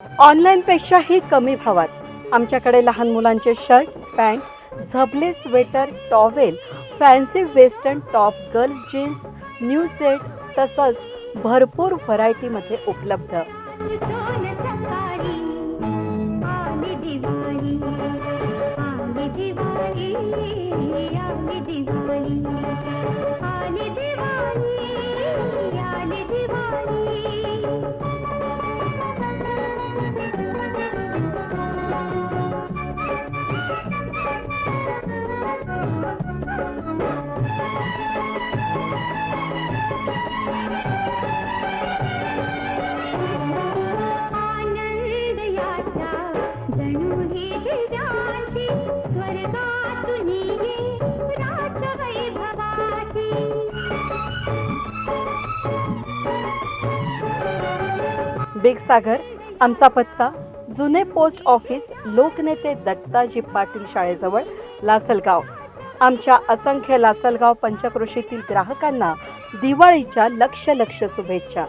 Online पेक्षाही कमी भावात आमच्याकडे लहान मुलांचे शर्ट, पॅन्ट, झबले, sweater, towel, fancy western top, girls jeans, new set तसंच भरपूर व्हरायटीमध्ये उपलब्ध. सोन सकाळी आली दिवाळी, आली दिवाळी, आली दिवाळी, आली दिवाळी, आली दिवाळी. आनंद यात्रा जणू ही दिव्यांची, स्वर्गातून ये रास वैभवाची. बिग सागर. आमचा पत्ता जुने पोस्ट ऑफिस, लोकनेते दत्ताजी पाटील शाळेजवळ, लासलगाव. आमच्या असंख्य लासलगाव पंचक्रोशीतील ग्राहकांना दिवाळीच्या लक्ष शुभेच्छा.